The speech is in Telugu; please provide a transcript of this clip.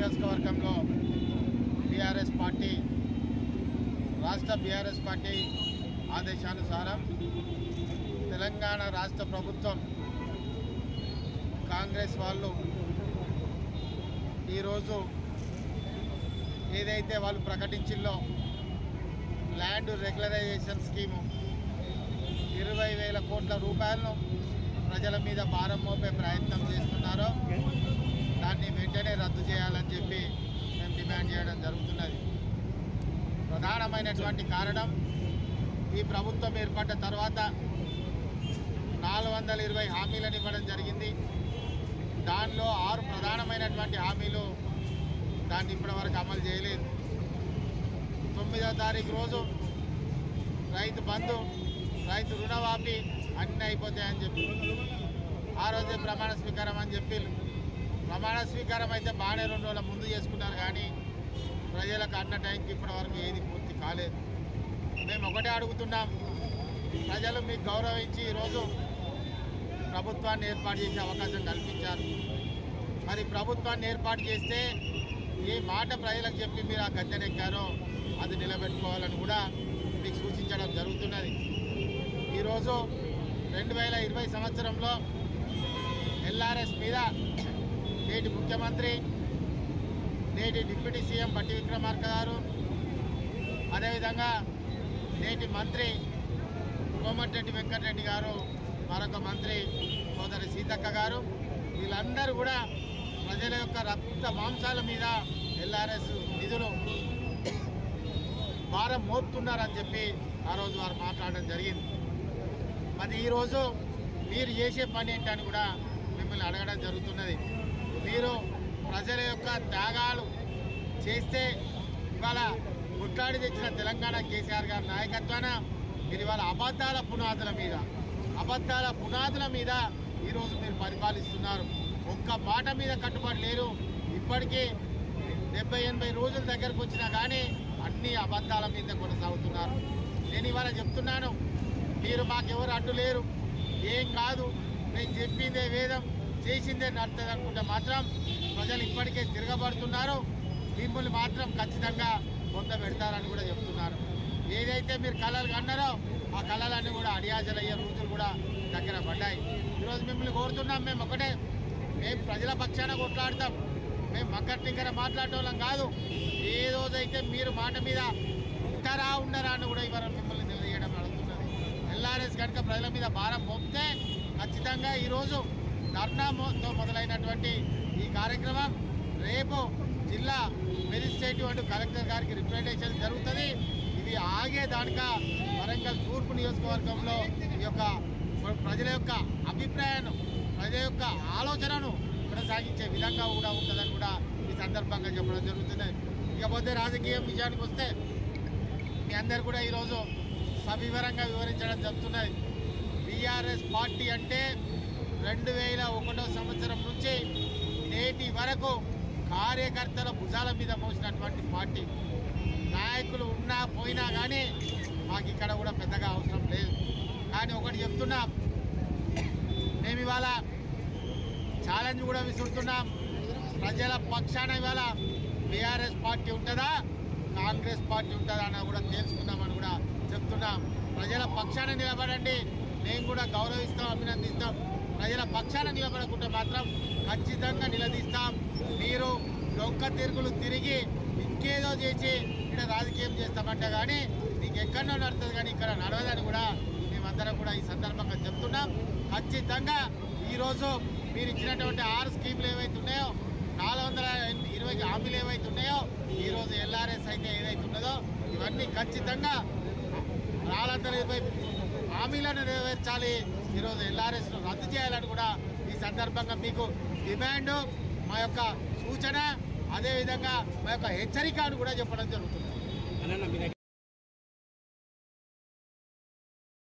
నియోజకవర్గంలో బీఆర్ఎస్ పార్టీ రాష్ట్ర బీఆర్ఎస్ పార్టీ ఆదేశానుసారం తెలంగాణ రాష్ట్ర ప్రభుత్వం కాంగ్రెస్ వాళ్ళు ఈరోజు ఏదైతే వాళ్ళు ప్రకటించిందో ల్యాండ్ రెగ్యులరైజేషన్ స్కీము 20,000 కోట్ల రూపాయలను ప్రజల మీద భారం మోపే ప్రయత్నం చేస్తున్నారో దాన్ని వెంటనే రద్దు చేయాలని చెప్పి మేము డిమాండ్ చేయడం జరుగుతున్నది. ప్రధానమైనటువంటి కారణం ఈ ప్రభుత్వం ఏర్పడ్డ తర్వాత 420 హామీలను ఇవ్వడం జరిగింది. దానిలో 6 ప్రధానమైనటువంటి హామీలు దాన్ని ఇప్పటివరకు అమలు చేయలేదు. 9వ తారీఖు రోజు రైతు బంధు, రైతు రుణమాఫీ అన్నీ అయిపోతాయని చెప్పి ఆ రోజే ప్రమాణ స్వీకారం అని చెప్పి ప్రమాణ స్వీకారం అయితే బాగానే 2 రోజుల ముందు చేసుకున్నారు, కానీ ప్రజలకు అన్న టైంకి ఇప్పటివరకు ఏది పూర్తి కాలేదు. మేము ఒకటే అడుగుతున్నాం, ప్రజలు మీకు గౌరవించి ఈరోజు ప్రభుత్వాన్ని ఏర్పాటు చేసే అవకాశం కల్పించారు. మరి ప్రభుత్వాన్ని ఏర్పాటు చేస్తే ఏ మాట ప్రజలకు చెప్పి మీరు ఆ గద్దెనెక్కారో అది నిలబెట్టుకోవాలని కూడా మీకు సూచించడం జరుగుతున్నది. ఈరోజు 2020 సంవత్సరంలో ఎల్ఆర్ఎస్ మీద నేటి ముఖ్యమంత్రి, నేటి డిప్యూటీ సీఎం బట్టి విక్రమార్క గారు, అదేవిధంగా నేటి మంత్రి కోమటిరెడ్డి వెంకటరెడ్డి గారు, మరొక మంత్రి సోదరి సీతక్క గారు, వీళ్ళందరూ కూడా ప్రజల యొక్క రక్త మాంసాల మీద ఎల్ఆర్ఎస్ నిధులు భారం మోపుతున్నారని చెప్పి ఆ రోజు వారు మాట్లాడడం జరిగింది. మరి ఈరోజు మీరు చేసే పని ఏంటని కూడా మిమ్మల్ని అడగడం జరుగుతున్నది. మీరు ప్రజల యొక్క త్యాగాలు చేస్తే ఇవాళ కొట్లాడి తెచ్చిన తెలంగాణ కేసీఆర్ గారి నాయకత్వాన మీరు ఇవాళ అబద్ధాల పునాదుల మీద ఈరోజు మీరు పరిపాలిస్తున్నారు. ఒక్క మాట మీద కట్టుబడి లేరు. ఇప్పటికీ 70-80 రోజుల దగ్గరకు వచ్చినా కానీ అన్ని అబద్ధాల మీద కొనసాగుతున్నారు. నేను ఇవాళ చెప్తున్నాను, మీరు మాకెవరు అడ్డు లేరు, ఏం కాదు, నేను చెప్పిందే వేదం, చేసిందే నడుతుంది అనుకుంటే మాత్రం ప్రజలు ఇప్పటికే తిరగబడుతున్నారు. మిమ్మల్ని మాత్రం ఖచ్చితంగా పొంద పెడతారని కూడా చెప్తున్నారు. ఏదైతే మీరు కళలు కన్నారో ఆ కళలన్నీ కూడా అడియాజలయ్యే రోజులు కూడా దగ్గర పడ్డాయి. ఈరోజు మిమ్మల్ని కోరుతున్నాం, మేము ఒకటే, మేము ప్రజల పక్షాన కొట్లాడతాం, మేము మగ్గర మాట్లాడటం కాదు. ఏ రోజైతే మీరు మాట మీద ఉంటారా ఉండరా అని కూడా ఇవాళ మిమ్మల్ని నిలదీయడం అడుగుతున్నది. ఎల్ఆర్ఎస్ కనుక ప్రజల మీద భారం మోపితే ఖచ్చితంగా ఈరోజు ధర్నాతో మొదలైనటువంటి ఈ కార్యక్రమం రేపు జిల్లా మెజిస్ట్రేటివ్ అండ్ కలెక్టర్ గారికి రిప్రజెంటేషన్ జరుగుతుంది. ఇది ఆగేదానిక వరంగల్ తూర్పు నియోజకవర్గంలో ఈ యొక్క ప్రజల యొక్క అభిప్రాయాన్ని, ప్రజల యొక్క ఆలోచనను కొనసాగించే విధంగా కూడా ఉంటుందని కూడా ఈ సందర్భంగా చెప్పడం జరుగుతుంది. ఇకపోతే రాజకీయ విషయానికి వస్తే మీ అందరు కూడా ఈరోజు సవివరంగా వివరించడం జరుగుతున్నది. బీఆర్ఎస్ పార్టీ అంటే 2001 సంవత్సరం నుంచి నేటి వరకు కార్యకర్తల భుజాల మీద మోసినటువంటి పార్టీ. నాయకులు ఉన్నా పోయినా కానీ మాకు ఇక్కడ కూడా పెద్దగా అవసరం లేదు. కానీ ఒకటి చెప్తున్నాం, మేము ఇవాళ ఛాలెంజ్ కూడా విసురుతున్నాం. ప్రజల పక్షాన ఇవాళ బీఆర్ఎస్ పార్టీ ఉంటుందా, కాంగ్రెస్ పార్టీ ఉంటుందా అని కూడా తెలుసుకుందామని కూడా చెప్తున్నాం. ప్రజల పక్షాన నిలబడండి, మేము కూడా గౌరవిస్తాం, అభినందిస్తాం. ప్రజల పక్షాన నిలబడకుంటే మాత్రం ఖచ్చితంగా నిలదీస్తాం. మీరు డొంక తిరుగులు తిరిగి ఇంకేదో చేసి ఇక్కడ రాజకీయం చేస్తామంటే కానీ నీకు ఎక్కడో నడుతుంది, కానీ ఇక్కడ నడవదని కూడా మేమందరం కూడా ఈ సందర్భంగా చెప్తున్నాం. ఖచ్చితంగా ఈరోజు మీరు ఇచ్చినటువంటి 6 స్కీములు ఏవైతే ఉన్నాయో, 420 హామీలు ఏవైతే ఉన్నాయో, ఈరోజు ఎల్ఆర్ఎస్ అయితే ఏదైతే ఉన్నదో ఇవన్నీ ఖచ్చితంగా 420 హామీలను నెరవేర్చాలి. ఈరోజు ఎల్ఆర్ఎస్ను రద్దు చేయాలని కూడా ఈ సందర్భంగా మీకు డిమాండ్, మా యొక్క సూచన, అదేవిధంగా మా యొక్క హెచ్చరిక అని కూడా చెప్పడం జరుగుతుంది.